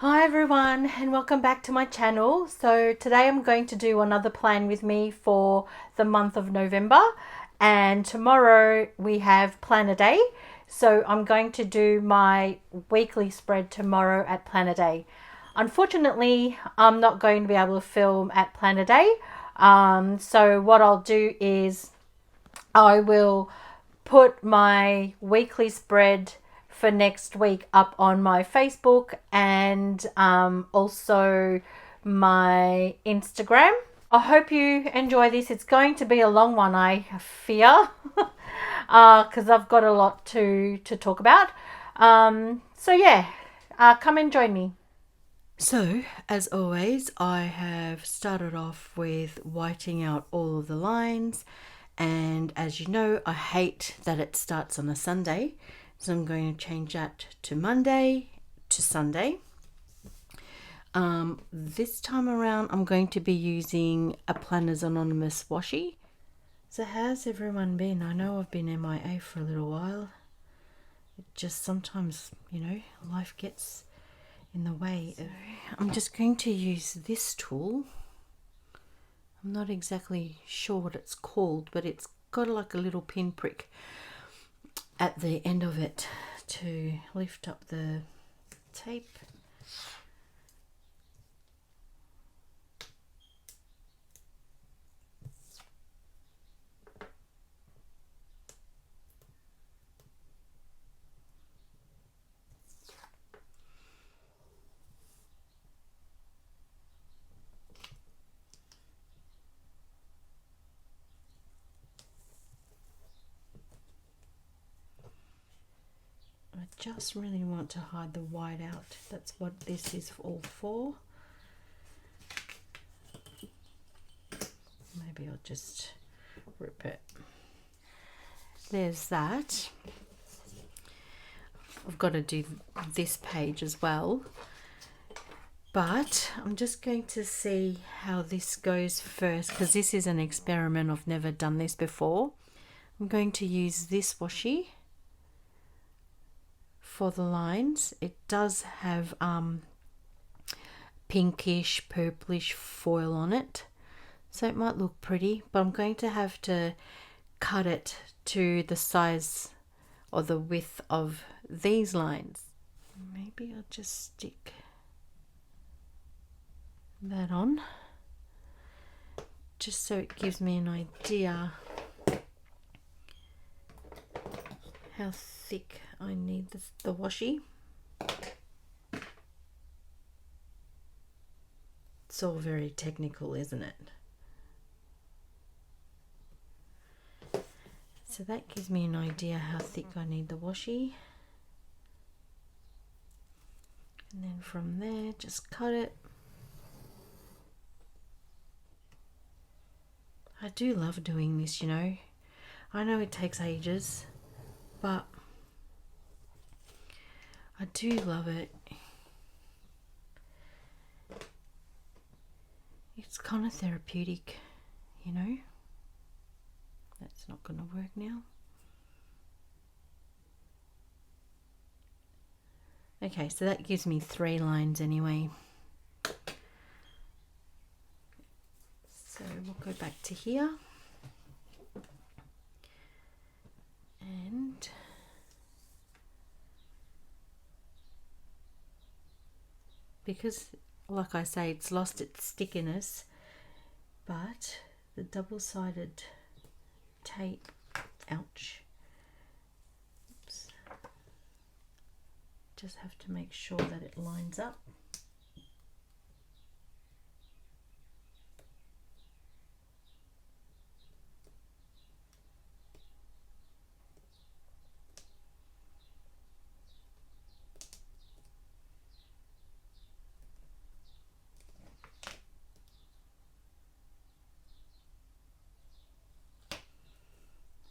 Hi everyone and welcome back to my channel. So today I'm going to do another plan with me for the month of November, and tomorrow we have Planner Day. So I'm going to do my weekly spread tomorrow at Planner Day. Unfortunately, I'm not going to be able to film at Planner Day. So what I'll do is I will put my weekly spread for next week up on my Facebook and also my Instagram. I hope you enjoy this. It's going to be a long one, I fear, because I've got a lot to talk about. So yeah, come and join me. So, as always, I have started off with whiting out all of the lines, and as you know, I hate that it starts on a Sunday, so I'm going to change that to Monday to Sunday. This time around, I'm going to be using a Planners Anonymous washi. So, how's everyone been? I know I've been MIA for a little while. It just sometimes, life gets in the way. I'm just going to use this tool. I'm not exactly sure what it's called, but it's got like a little pinprick at the end of it to lift up the tape. I just really want to hide the white out. That's what this is all for. Maybe I'll just rip it. There's that. I've got to do this page as well. But I'm just going to see how this goes first, because this is an experiment. I've never done this before. I'm going to use this washi for the lines. It does have pinkish, purplish foil on it, so it might look pretty, but I'm going to have to cut it to the size or the width of these lines. Maybe I'll just stick that on just so it gives me an idea how thick I need the washi. It's all very technical, isn't it? So that gives me an idea how thick I need the washi. And then from there, just cut it. I do love doing this, I know it takes ages, but I do love it. It's kind of therapeutic, That's not going to work now. Okay, so that gives me 3 lines anyway. So we'll go back to here. And because, like I say, it's lost its stickiness, but the double-sided tape, ouch. Oops. Just have to make sure that it lines up.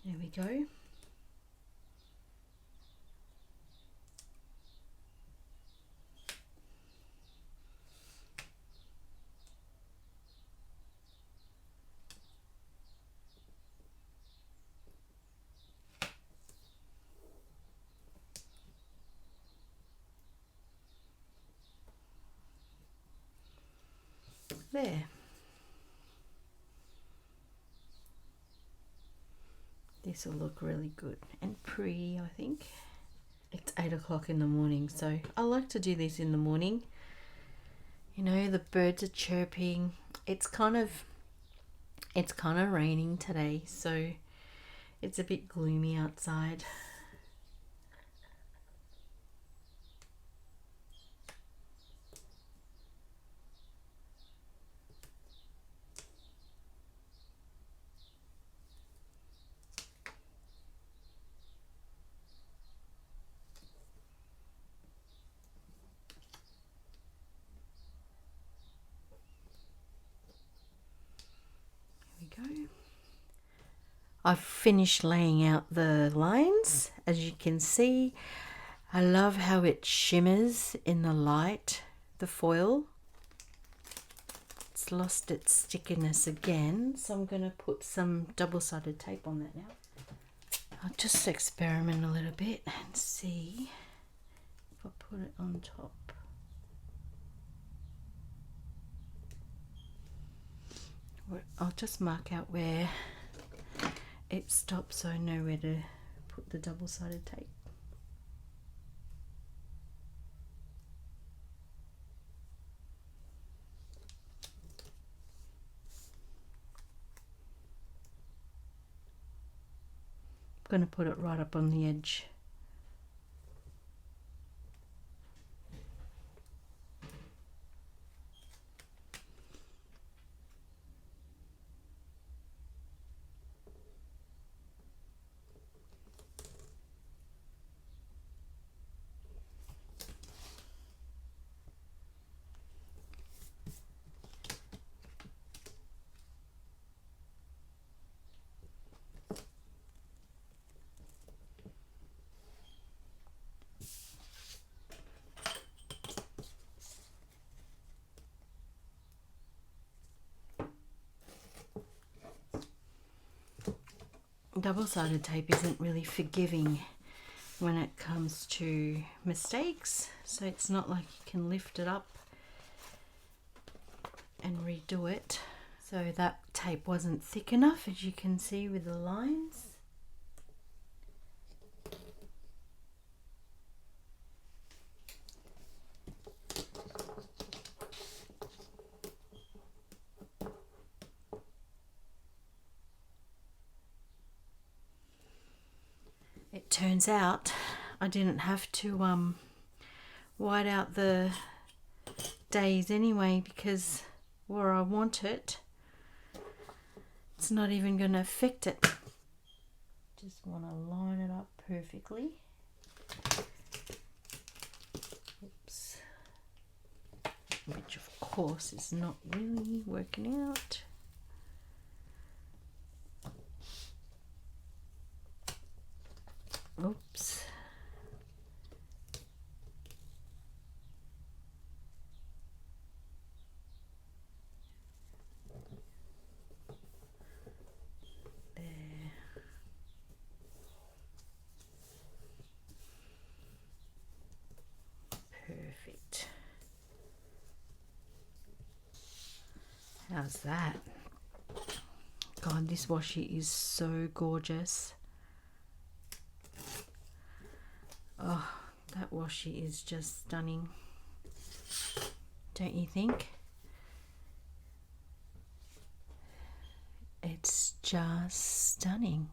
There we go. There. This will look really good and pretty, I think. It's 8 o'clock in the morning, so I like to do this in the morning. You know, the birds are chirping. It's kind of raining today, so it's a bit gloomy outside. Go. I've finished laying out the lines. As you can see, I love how it shimmers in the light, the foil. It's lost its stickiness again, so I'm going to put some double-sided tape on that now. I'll just experiment a little bit and see if I put it on top. I'll just mark out where it stops so I know where to put the double-sided tape. I'm going to put it right up on the edge. Double-sided tape isn't really forgiving when it comes to mistakes, so it's not like you can lift it up and redo it. So that tape wasn't thick enough, as you can see with the lines. It turns out I didn't have to white out the days anyway, because where I want it, it's not even going to affect it. Just want to line it up perfectly. Oops. Which of course is not really working out. Oops. There. Perfect. How's that? God, this washi is so gorgeous. Oh, that washi is just stunning, don't you think? It's just stunning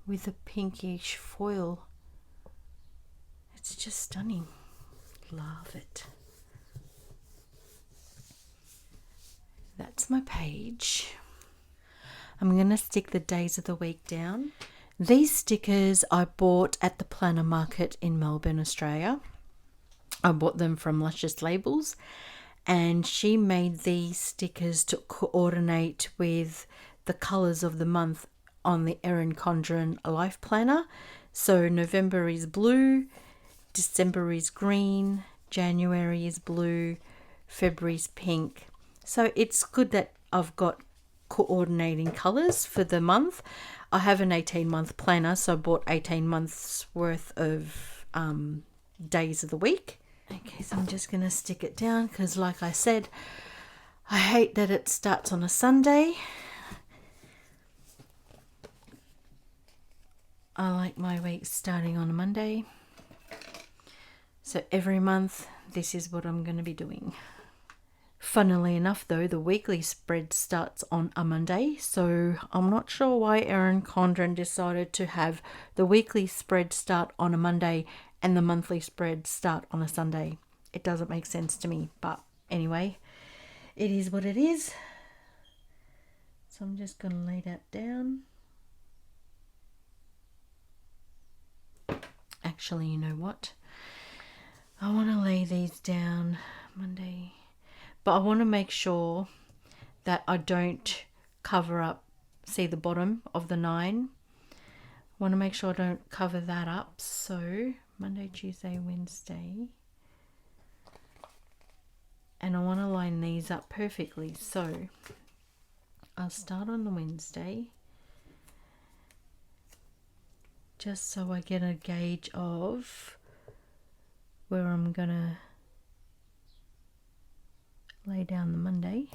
with a pinkish foil. It's just stunning. Love it. That's my page. I'm going to stick the days of the week down. These stickers I bought at the Planner Market in Melbourne, Australia. I bought them from Luscious Labels, and she made these stickers to coordinate with the colours of the month on the Erin Condren Life Planner. So November is blue, December is green, January is blue, February is pink. So it's good that I've got coordinating colours for the month. I have an 18-month planner, so I bought 18 months worth of days of the week. Okay, so I'm just going to stick it down because, like I said, I hate that it starts on a Sunday. I like my weeks starting on a Monday. So every month, this is what I'm going to be doing. Funnily enough, though, the weekly spread starts on a Monday, so I'm not sure why Erin Condren decided to have the weekly spread start on a Monday and the monthly spread start on a Sunday. It doesn't make sense to me, but anyway, it is what it is. So I'm just going to lay that down. Actually, you know what? I want to lay these down Monday, but I want to make sure that I don't cover up, see the bottom of the 9. I want to make sure I don't cover that up. So Monday, Tuesday, Wednesday. And I want to line these up perfectly. So I'll start on the Wednesday, just so I get a gauge of where I'm gonna lay down the Monday,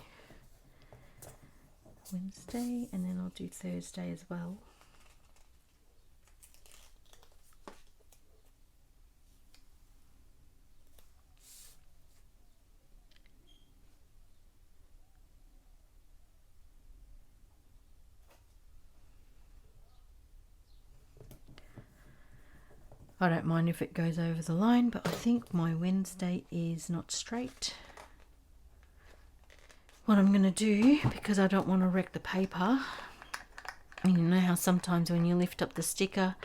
Wednesday, and then I'll do Thursday as well. I don't mind if it goes over the line, but I think my Wednesday is not straight. What I'm going to do, because I don't want to wreck the paper, and you know how sometimes when you lift up the sticker,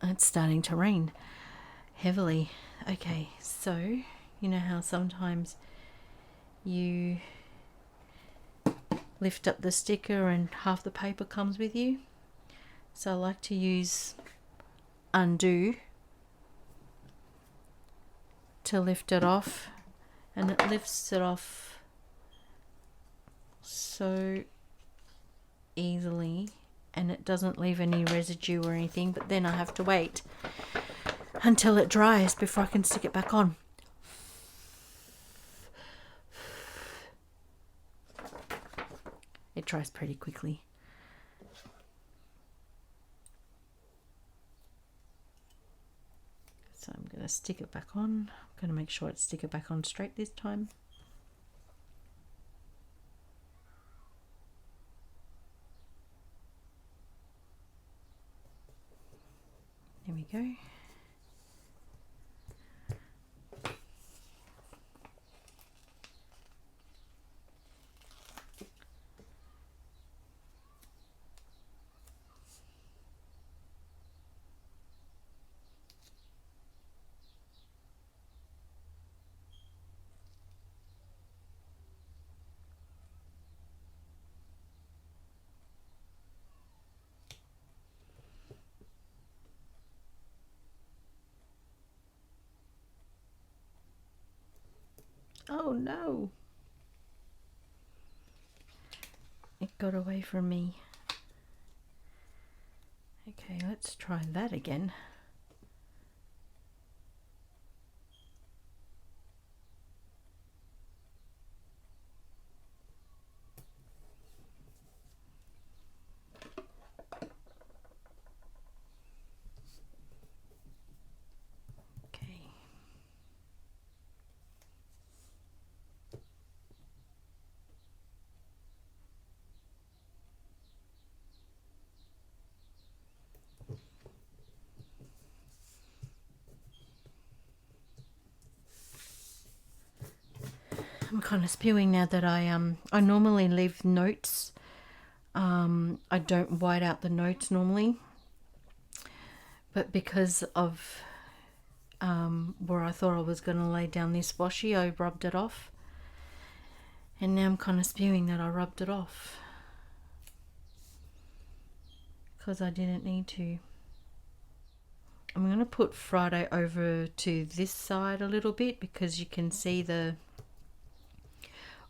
it's starting to rain heavily. Okay, so you know how sometimes you lift up the sticker and half the paper comes with you? So I like to use undo to lift it off, and it lifts it off so easily and it doesn't leave any residue or anything, but then I have to wait until it dries before I can stick it back on. It dries pretty quickly. So I'm going to stick it back on. I'm going to make sure I stick it back on straight this time. There we go. Oh no! It got away from me. Okay, let's try that again. Okay. I'm kind of spewing now that I normally leave notes. I don't white out the notes normally, but because of where I thought I was going to lay down this washi, I rubbed it off, and now I'm kind of spewing that I rubbed it off because I didn't need to. I'm going to put Friday over to this side a little bit because you can see the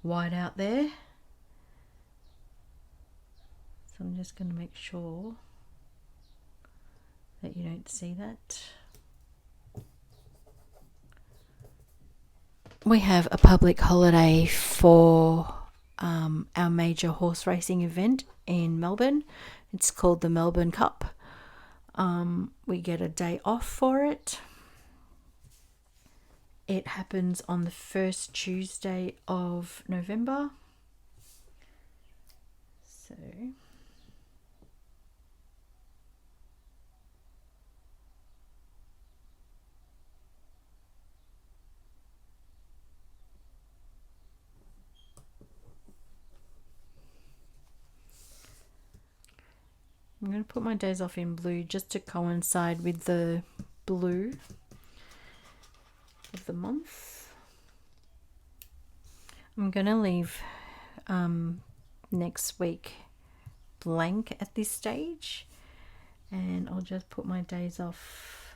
white out there. So I'm just going to make sure that you don't see that. we have a public holiday for our major horse racing event in Melbourne. It's called the Melbourne Cup. We get a day off for it. It happens on the first Tuesday of November. So I'm going to put my days off in blue just to coincide with the blue of the month. I'm going to leave next week blank at this stage, and I'll just put my days off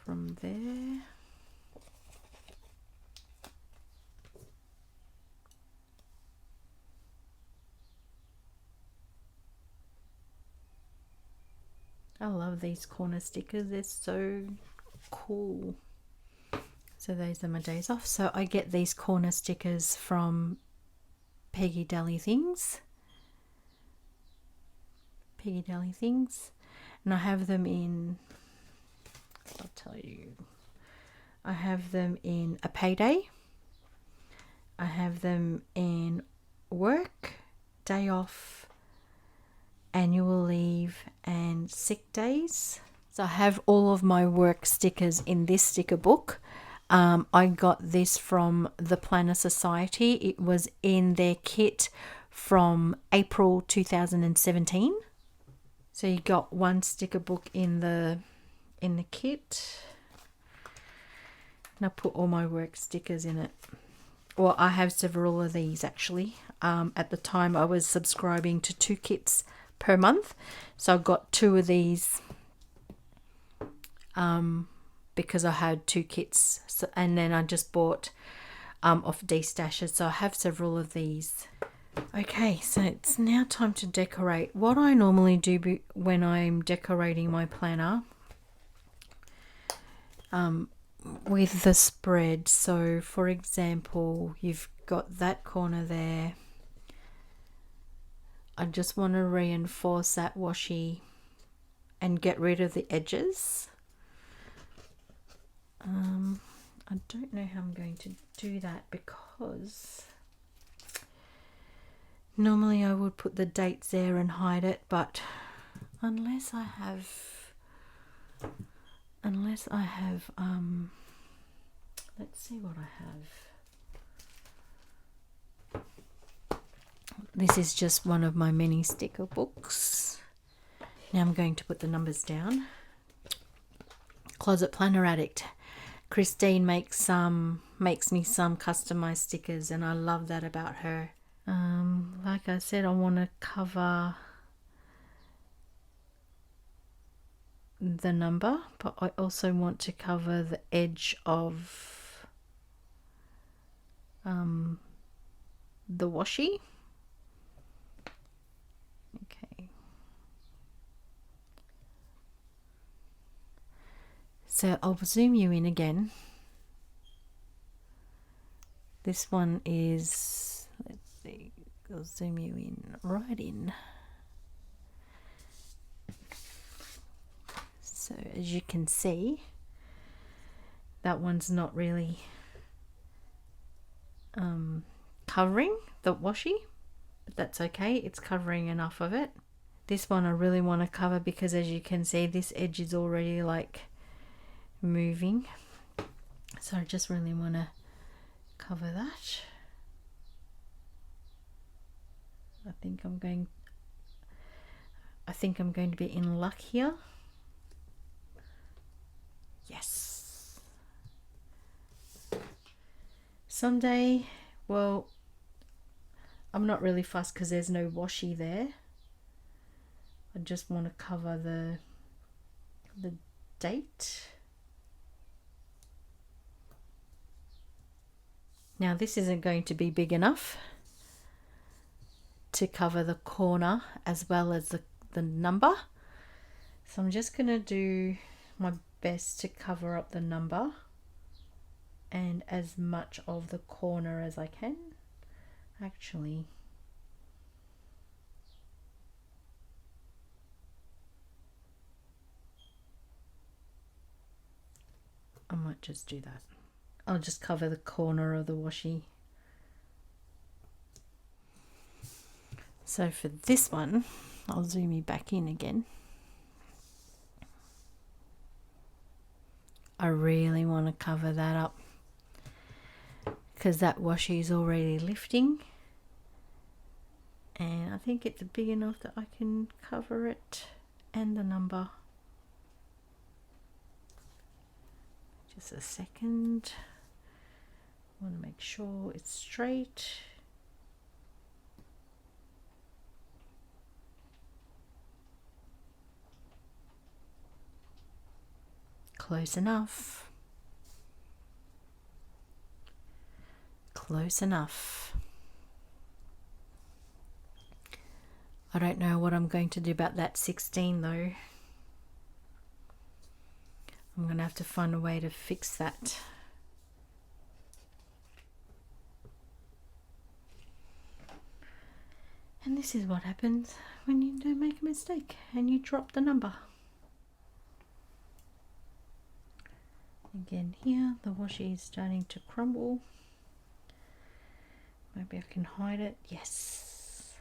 from there. I love these corner stickers, they're so cool. So those are my days off. So I get these corner stickers from Peggy Dally Things. And I have them in, I'll tell you, I have them in a payday. I have them in work, day off, annual leave, and sick days. So I have all of my work stickers in this sticker book. I got this from the Planner Society. It was in their kit from April 2017. So you got one sticker book in the kit. And I put all my work stickers in it. Well, I have several of these actually. At the time I was subscribing to 2 kits per month. So I got 2 of these because I had 2 kits. So, and then I just bought off D-Stashes. So I have several of these. Okay, so it's now time to decorate. What I normally do when I'm decorating my planner with the spread. So for example, you've got that corner there. I just want to reinforce that washi and get rid of the edges. I don't know how I'm going to do that because normally I would put the dates there and hide it, but unless I have let's see what I have. This is just one of my many sticker books. Now I'm going to put the numbers down. Closet Planner Addict. Christine makes me some customized stickers, and I love that about her. Like I said, I want to cover the number, but I also want to cover the edge of the washi. Okay. So I'll zoom you in again. This one is, let's see, I'll zoom you in right in. So as you can see, that one's not really covering the washi, but that's okay, it's covering enough of it. This one I really want to cover because as you can see, this edge is already like moving, so I just really want to cover that. I think I'm going to be in luck here. Yes. Sunday, well, I'm not really fussed because there's no washi there. I just want to cover the date. Now this isn't going to be big enough to cover the corner as well as the number. So I'm just going to do my best to cover up the number and as much of the corner as I can. Actually, I might just do that. I'll just cover the corner of the washi. So for this one, I'll zoom you back in again. I really want to cover that up because that washi is already lifting, and I think it's big enough that I can cover it and the number. Just a second. I want to make sure it's straight. Close enough. Close enough. I don't know what I'm going to do about that 16 though. I'm going to have to find a way to fix that. And this is what happens when you do make a mistake and you drop the number. Again here, the washi is starting to crumble. Maybe I can hide it. Yes.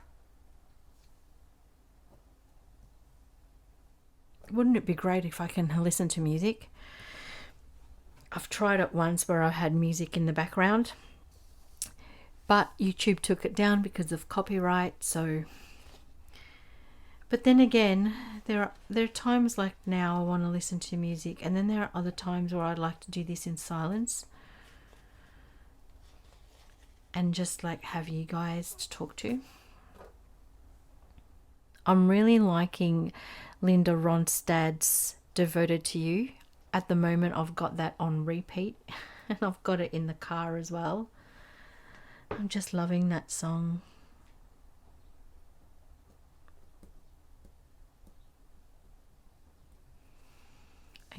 Wouldn't it be great if I can listen to music? I've tried it once where I had music in the background, but YouTube took it down because of copyright. So, but then again, there are times like now I want to listen to music, and then there are other times where I'd like to do this in silence and just like have you guys to talk to. I'm really liking Linda Ronstadt's Devoted to You. At the moment I've got that on repeat and I've got it in the car as well. I'm just loving that song.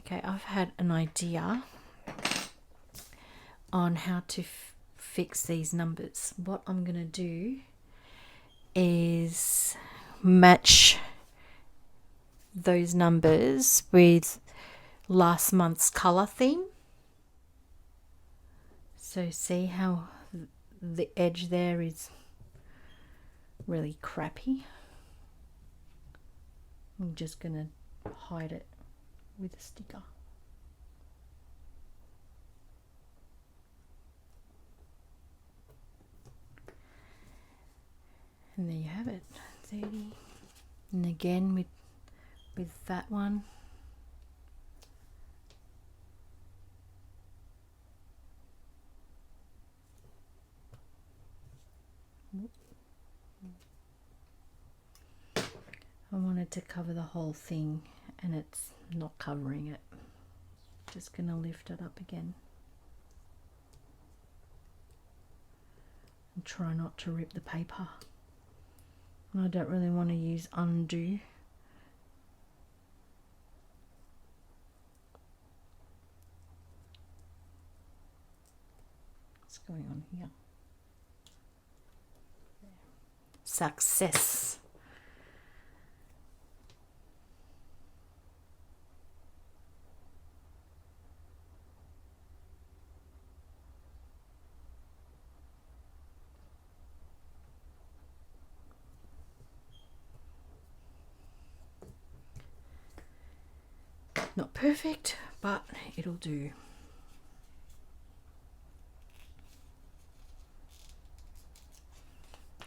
Okay, I've had an idea on how to fix these numbers. What I'm going to do is match those numbers with last month's color theme. So see how the edge there is really crappy. I'm just going to hide it with a sticker. And there you have it, 30. And again with that one. I wanted to cover the whole thing and it's not covering it. Just gonna lift it up again. And try not to rip the paper. And I don't really want to use undo. What's going on here? Success. Not perfect, but it'll do.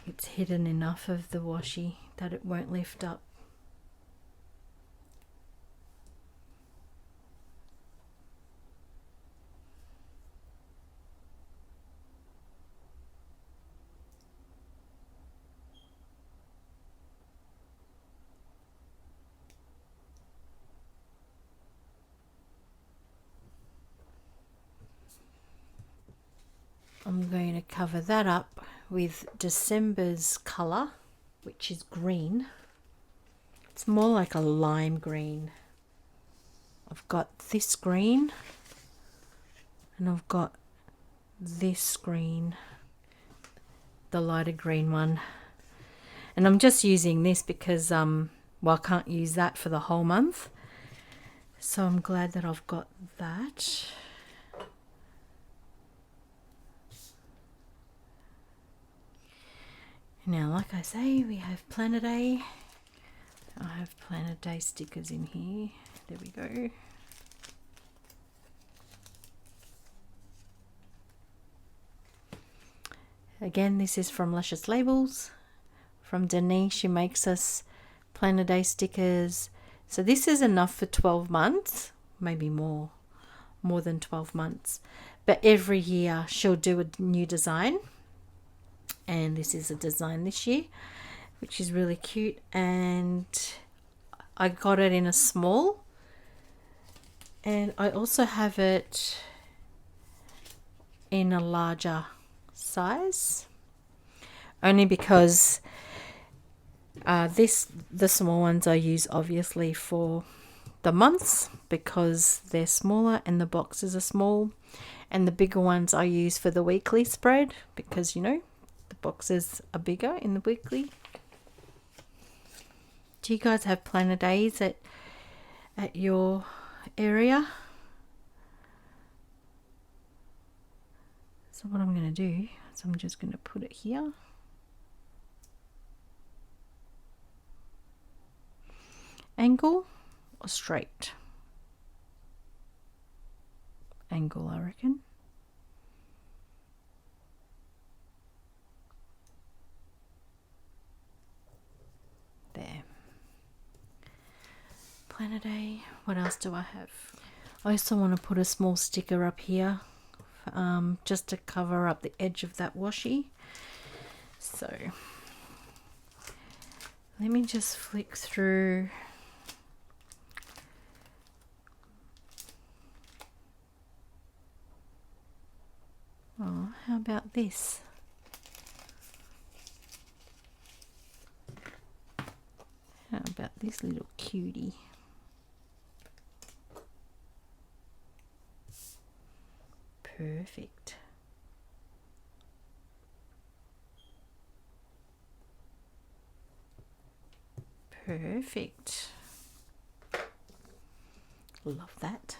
It's hidden enough of the washi that it won't lift up. I'm going to cover that up with December's colour, which is green. It's more like a lime green. I've got this green and I've got this green, the lighter green one. And I'm just using this because well, I can't use that for the whole month. So I'm glad that I've got that. Now, like I say, we have Planner Day. I have Planner Day stickers in here. There we go. Again, this is from Luscious Labels. From Denise, she makes us Planner Day stickers. So this is enough for 12 months, maybe more than 12 months. But every year she'll do a new design. And this is a design this year, which is really cute. And I got it in a small. And I also have it in a larger size. Only because the small ones I use obviously for the months because they're smaller and the boxes are small, and the bigger ones I use for the weekly spread because, you know, the boxes are bigger in the weekly. Do you guys have planner days at your area? So what I'm going to do is I'm just going to put it here. Angle or straight? Angle, I reckon. There. Planner Day. What else do I have? I also want to put a small sticker up here just to cover up the edge of that washi. So let me just flick through. Oh, how about this? How about this little cutie? Perfect. Perfect. Love that.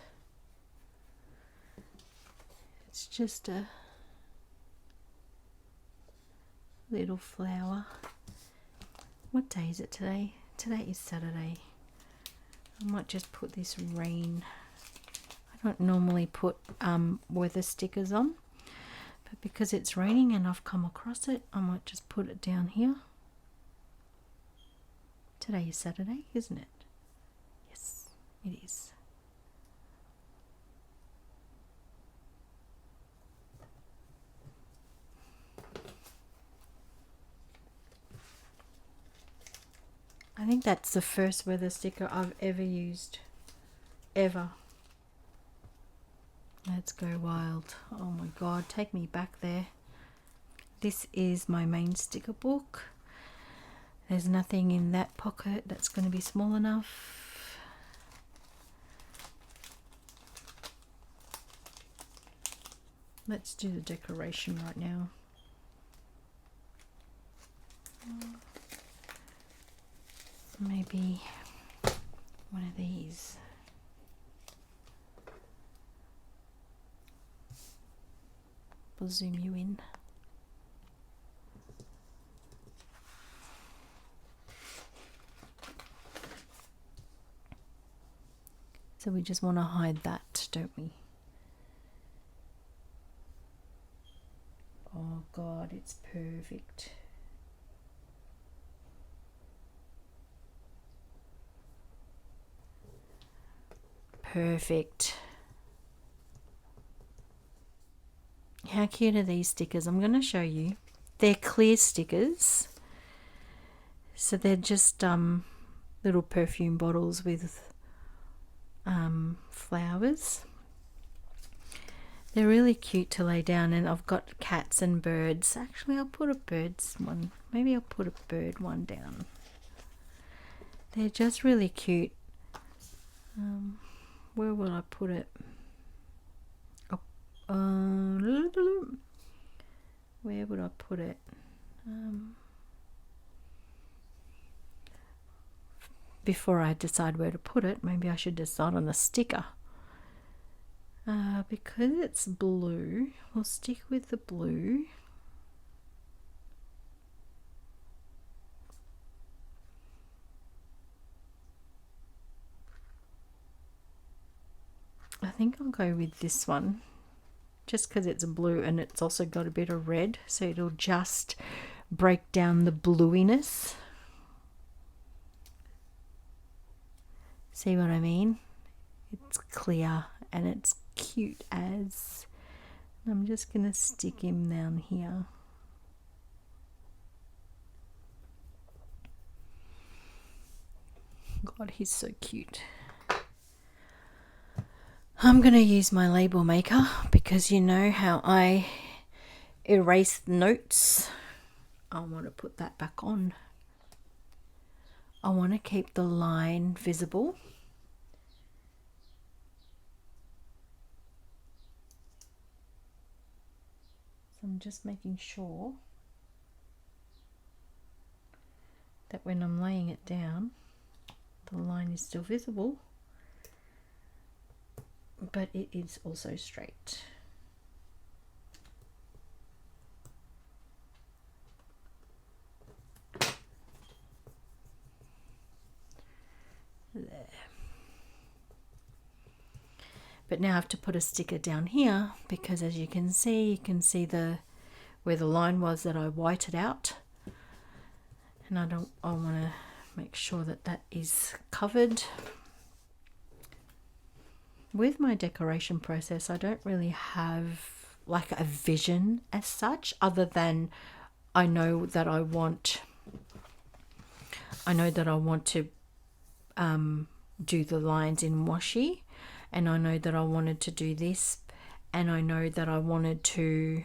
It's just a little flower. What day is it today? Today is Saturday. I might just put this rain. I don't normally put weather stickers on, but because it's raining and I've come across it, I might just put it down here. Today is Saturday, isn't it? Yes, it is. I think that's the first weather sticker I've ever used. Ever. Let's go wild. Oh my god, take me back there. This is my main sticker book. There's nothing in that pocket that's going to be small enough. Let's do the decoration right now. Maybe one of these. We'll zoom you in. So we just want to hide that, don't we? Oh god, it's perfect. Perfect. How cute are these stickers? I'm going to show you. They're clear stickers. So they're just little perfume bottles with flowers. They're really cute to lay down, and I've got cats and birds. Actually, I'll put a bird's one. Maybe I'll put a bird one down. They're just really cute. Where will I put it? Oh, where would I put it? Before I decide where to put it, maybe I should decide on the sticker. Because it's blue, we'll stick with the blue. I think I'll go with this one, just because it's blue and it's also got a bit of red, so it'll just break down the bluiness. See what I mean? It's clear and it's cute as. I'm just going to stick him down here. God, he's so cute. I'm going to use my label maker because you know how I erase notes. I want to put that back on. I want to keep the line visible. So I'm just making sure that when I'm laying it down, the line is still visible, but it is also straight. There. But now I have to put a sticker down here because, as you can see the where the line was that I whited out, and I want to make sure that that is covered. With my decoration process, I don't really have like a vision as such, other than I know that I want to do the lines in washi, and I know that I wanted to do this, and I know that I wanted to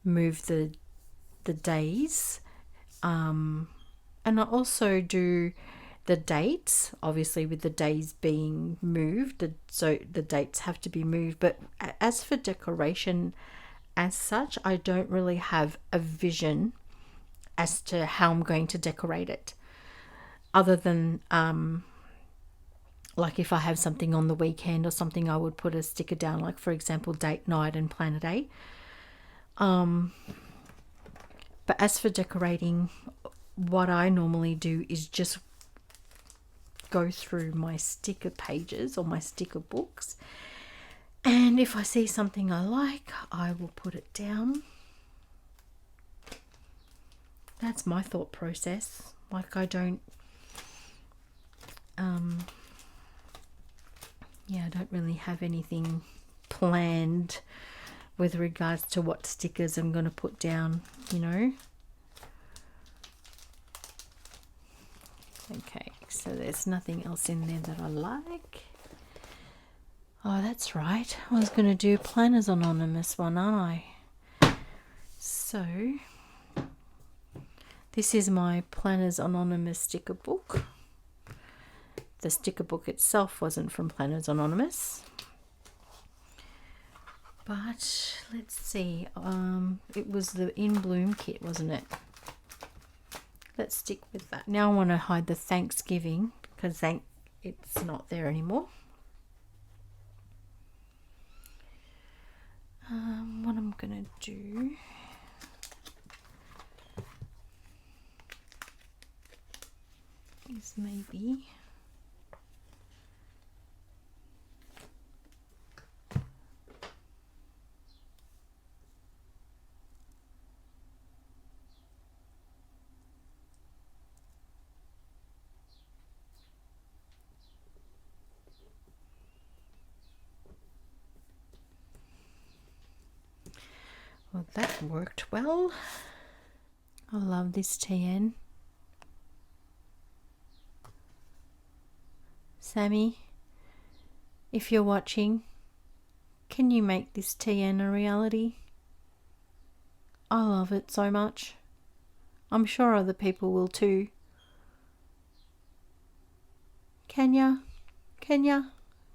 move the days, and I also do the dates, obviously with the days being moved, so the dates have to be moved. But as for decoration as such, I don't really have a vision as to how I'm going to decorate it, other than like if I have something on the weekend or something, I would put a sticker down, like for example date night and plan a day. But as for decorating, what I normally do is just go through my sticker pages or my sticker books, and if I see something I like, I will put it down. That's my thought process. Like I don't I don't really have anything planned with regards to what stickers I'm going to put down, you know. Okay, so there's nothing else in there that I like. Oh, that's right. I was going to do Planners Anonymous one, aren't I? So, this is my Planners Anonymous sticker book. The sticker book itself wasn't from Planners Anonymous. But, let's see. It was the In Bloom kit, wasn't it? Let's stick with that. Now I want to hide the Thanksgiving because it's not there anymore. What I'm going to do is maybe well, that worked well. I love this TN. Sammy, if you're watching, can you make this TN a reality? I love it so much. I'm sure other people will too. Can Can ya?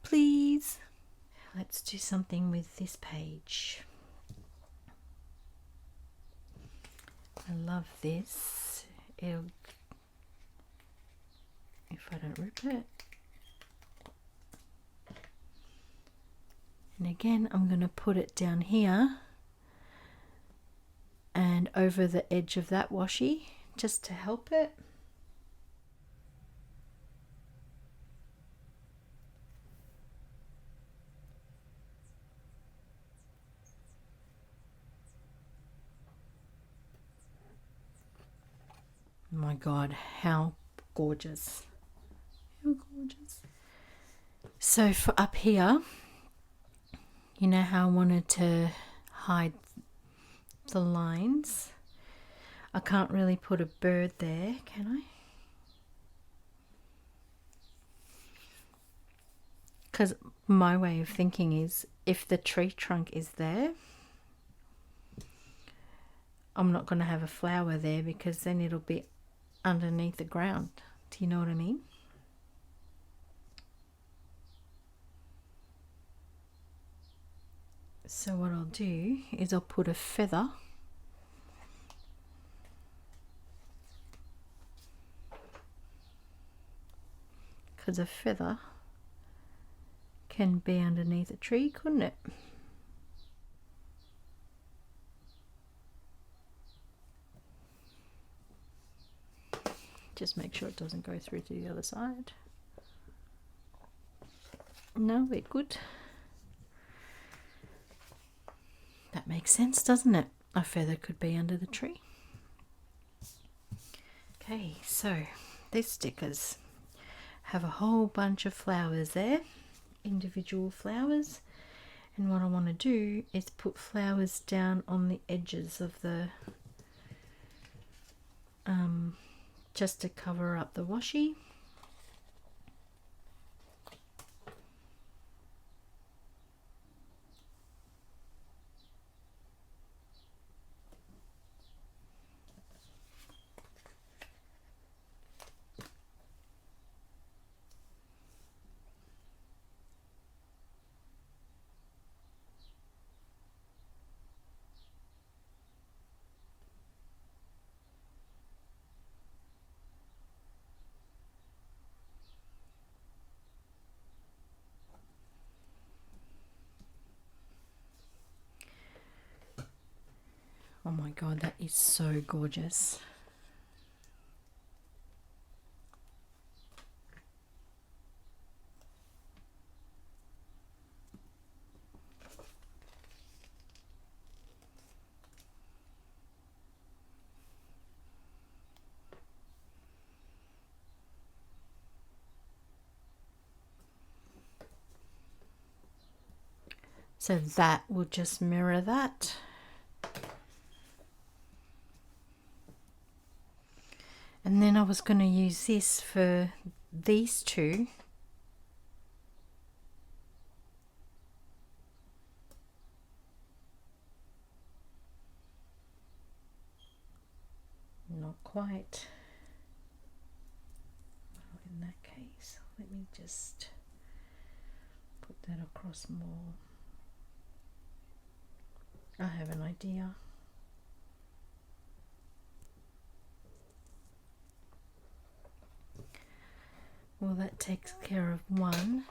Please? Let's do something with this page. I love this. It'll, if I don't rip it. And again, I'm going to put it down here and over the edge of that washi just to help it. My God, how gorgeous. How gorgeous. So for up here, you know how I wanted to hide the lines? I can't really put a bird there, can I? Because my way of thinking is if the tree trunk is there, I'm not going to have a flower there because then it'll be underneath the ground. Do you know what I mean? So what I'll do is I'll put a feather because a feather can be underneath a tree, couldn't it? Just make sure it doesn't go through to the other side. No, we're good. That makes sense, doesn't it? A feather could be under the tree. Okay, so these stickers have a whole bunch of flowers there, individual flowers, and what I want to do is put flowers down on the edges of the just to cover up the washi. Oh my God, that is so gorgeous. So that will just mirror that. And then I was going to use this for these two. Not quite. Well, in that case, let me just put that across more. I have an idea. Well, that takes care of one.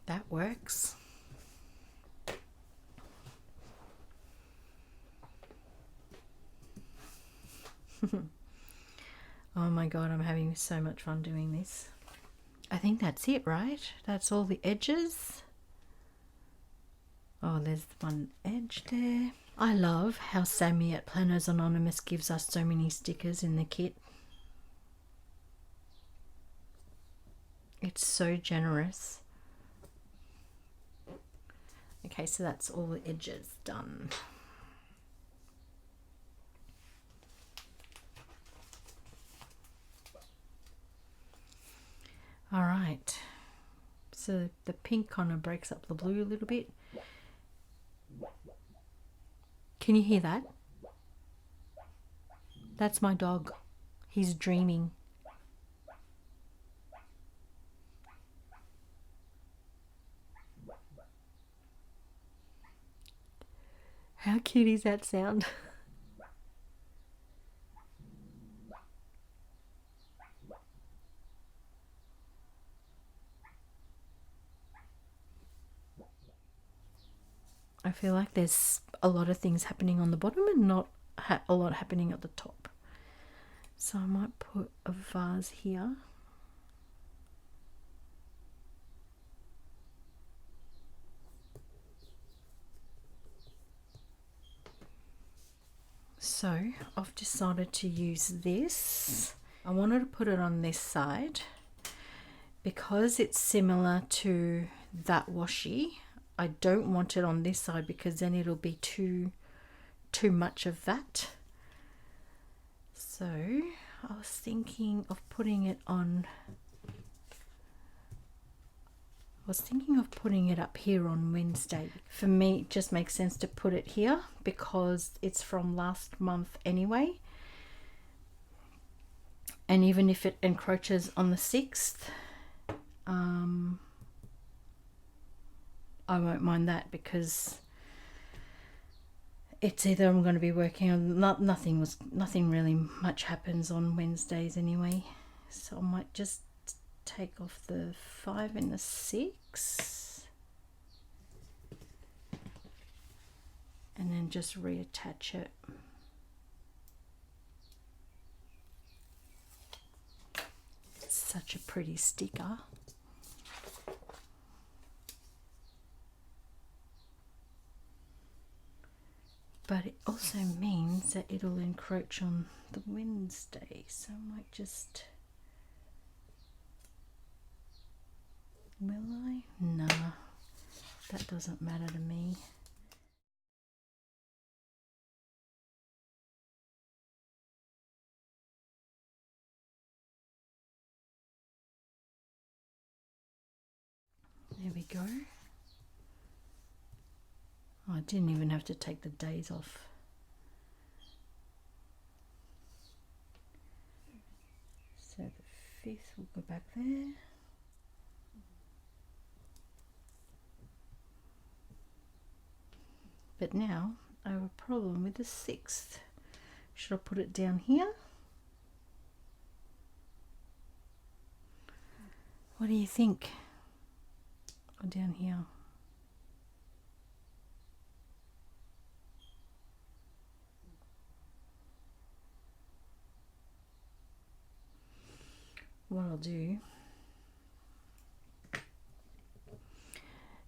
That works. Oh my God, I'm having so much fun doing this. I think that's it, right? That's all the edges. Oh, there's one edge there. I love how Sammy at Planners Anonymous gives us so many stickers in the kit. It's so generous. Okay, so that's all the edges done. All right, so the pink kind of breaks up the blue a little bit. Can you hear that? That's my dog. He's dreaming. How cute is that sound? I feel like there's a lot of things happening on the bottom and not a lot happening at the top. So I might put a vase here. So I've decided to use this. I wanted to put it on this side because it's similar to that washi. I don't want it on this side because then it'll be too much of that. So I was thinking of putting it on. I was thinking of putting it up here on Wednesday. For me, it just makes sense to put it here because it's from last month anyway. And even if it encroaches on the 6th, I won't mind that because it's either I'm going to be working on nothing really much happens on Wednesdays anyway. So I might just take off the 5 and the 6 and then just reattach it. It's such a pretty sticker. But it also means that it'll encroach on the Wednesday, so I might just... Will I? Nah, that doesn't matter to me. There we go. Oh, I didn't even have to take the days off. So the 5th will go back there. But now I have a problem with the 6th. Should I put it down here? What do you think? Or down here? What I'll do,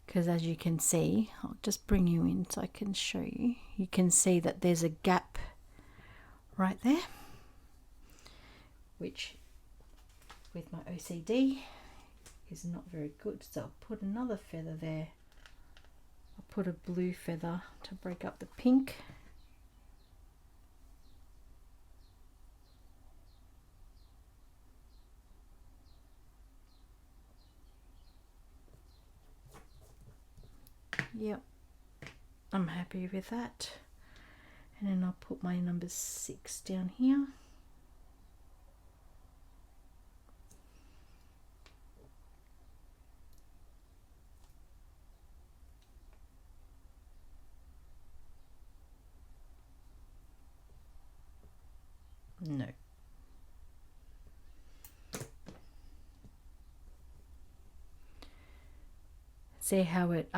because as you can see, I'll just bring you in so I can show you. You can see that there's a gap right there, which with my OCD is not very good. So I'll put another feather there. I'll put a blue feather to break up the pink. Yep, I'm happy with that. And then I'll put my number 6 down here. No. See how it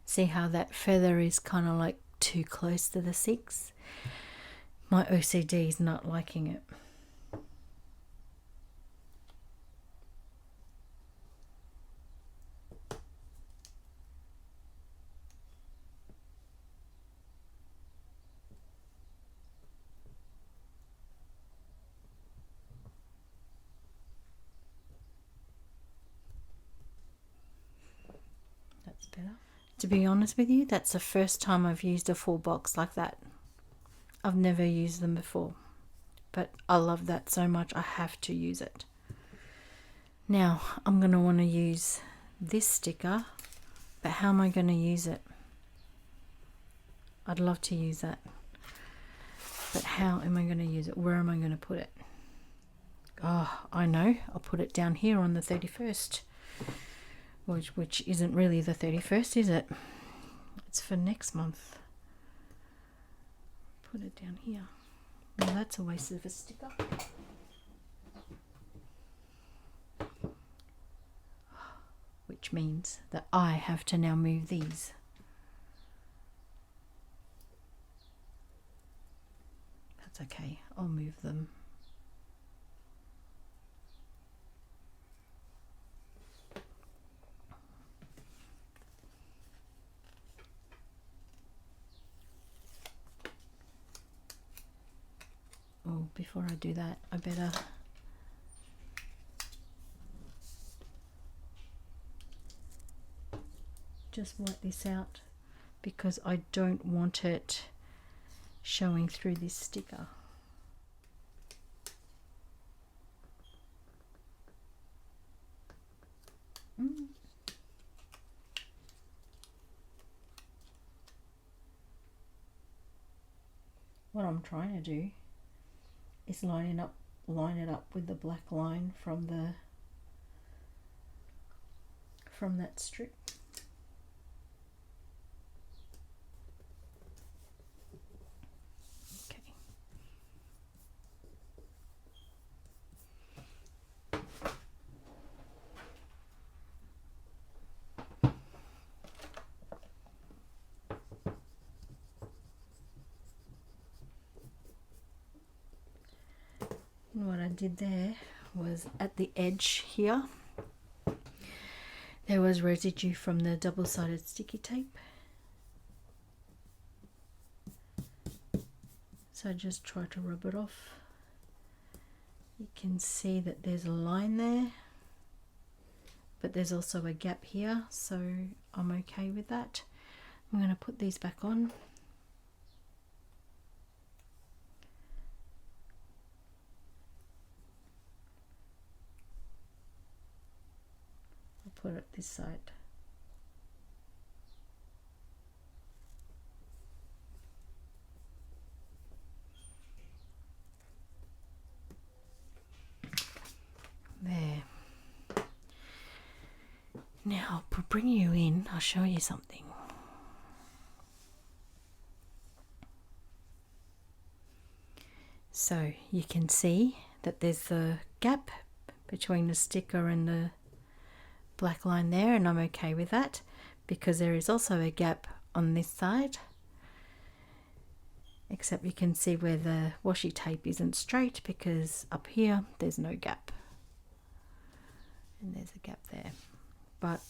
see how that feather is kind of like too close to the 6? My OCD is not liking it. better? To be honest with you, that's the first time I've used a full box like that. I've never used them before, but I love that so much I have to use it. Now I'm going to want to use this sticker, but how am I going to use it? I'd love to use that, but how am I going to use it? Where am I going to put it? Oh, I know. I'll put it down here on the 31st, which isn't really the 31st, is it? It's for next month. Put it down here. Well, that's a waste of a sticker. Which means that I have to now move these. That's okay. I'll move them. Oh, before I do that, I better just wipe this out because I don't want it showing through this sticker. What I'm trying to do is line it up with the black line from that strip. Okay. And what I did there was at the edge here, there was residue from the double-sided sticky tape. So I just try to rub it off. You can see that there's a line there, but there's also a gap here, so I'm okay with that. I'm going to put these back on. I'll put it this side. There. Now, to bring you in, I'll show you something. So you can see that there's a gap between the sticker and the black line there, and I'm okay with that because there is also a gap on this side, except you can see where the washi tape isn't straight because up here there's no gap. And there's a gap there, but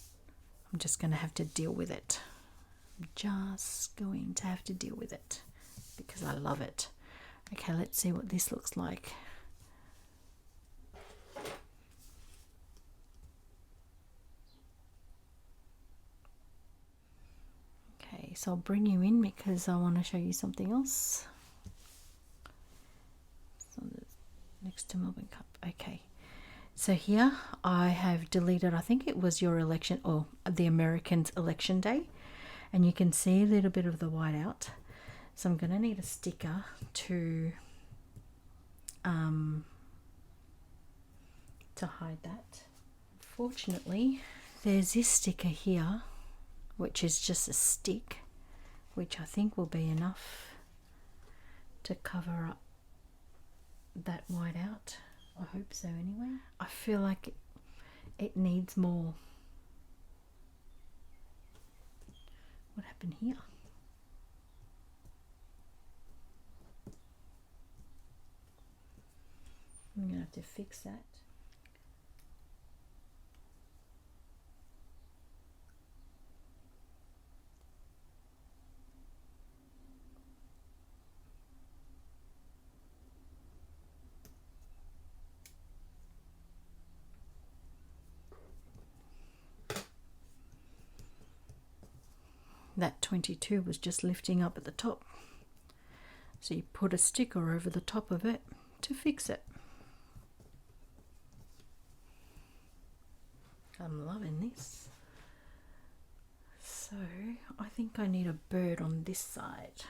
I'm just going to have to deal with it. I'm just going to have to deal with it because I love it. Okay, let's see what this looks like. Okay, so I'll bring you in because I want to show you something else. So next to Melbourne Cup. Okay. So here I have deleted, I think it was your election or the Americans' election day, and you can see a little bit of the white out. So I'm going to need a sticker to hide that. Fortunately, there's this sticker here, which is just a stick, which I think will be enough to cover up that white out. I hope so anyway. I feel like it needs more. What happened here? I'm going to have to fix that. that 22 was just lifting up at the top. So you put a sticker over the top of it to fix it. I'm loving this. So I think I need a bird on this side.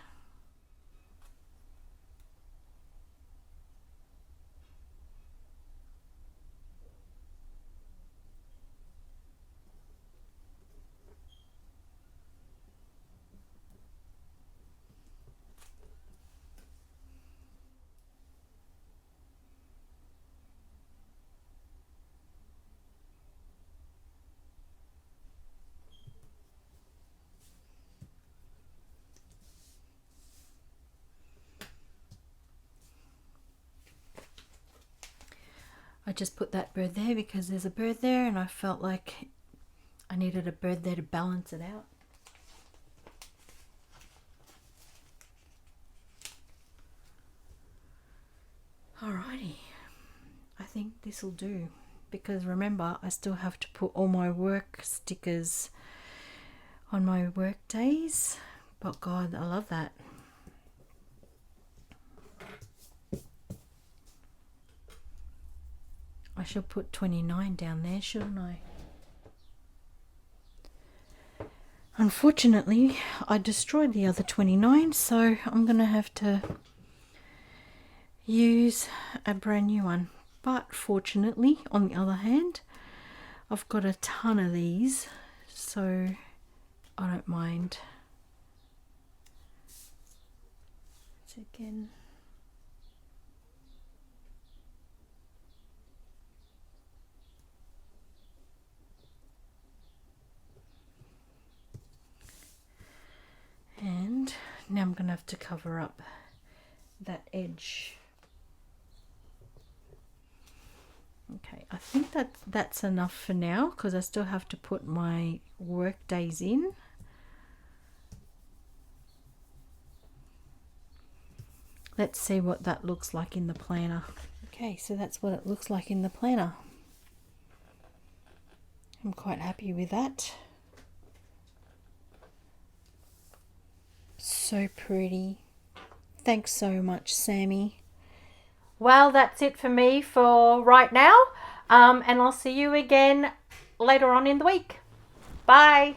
I just put that bird there because there's a bird there and I felt like I needed a bird there to balance it out. Alrighty, I think this will do, because remember I still have to put all my work stickers on my work days, but God, I love that. I should put 29 down there, shouldn't I? Unfortunately, I destroyed the other 29, so I'm going to have to use a brand new one. But fortunately, on the other hand, I've got a ton of these, so I don't mind. So again, and now I'm going to have to cover up that edge. Okay, I think that's enough for now, because I still have to put my work days in. Let's see what that looks like in the planner. Okay, so that's what it looks like in the planner. I'm quite happy with that. So pretty. Thanks so much, Sammy. Well, that's it for me for right now. And I'll see you again later on in the week. Bye.